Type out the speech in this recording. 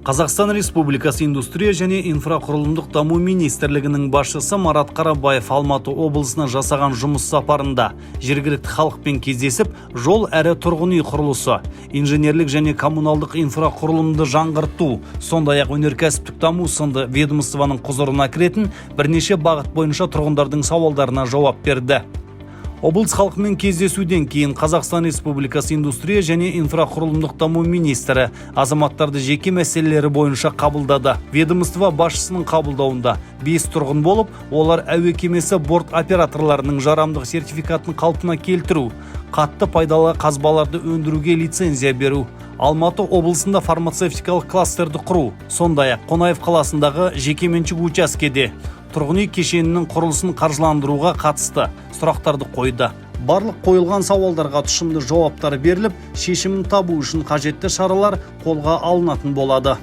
Қазақстан Республикасы индустрия және инфрақұрылымдық даму министрлігінің басшысы Марат Қарабаев Алматы облысына жасаған жұмыс сапарында жергілікті халықпен кездесіп, жол әрі тұрғын үй құрылысы, инженерлік және коммуналдық инфрақұрылымды жаңғырту, сондай-ақ өнеркәсіптік даму сынды ведомствоның құзырына кіретін бірнеше бағыт бойынша тұрғындардың сауалдарына жауап берді. Облыс халқымен кездесуден кейін Қазақстан Республикасы индустрия және инфрақұрылымдық даму министрі азаматтарды жеке мәселелері бойынша қабылдады. Ведомство басшысының қабылдауында 5 тұрғын болып, олар әуе кемесі борт операторларының жарамдық сертификатын қалпына келтіру, қатты пайдалы қазбаларды өндіруге лицензия беру, Алматы облысында фармацевтикалық кластерді құру, сондай-ақ Қонаев қаласындағы жекеменшік учаскеде тұрғын үй кешенінің құрылысын қаржыландыруға қатысты сұрақтарды қойды. Барлық қойылған сауалдарға тұшымды жауаптар беріліп, шешімін табу үшін қажетті шаралар қолға алынатын болады.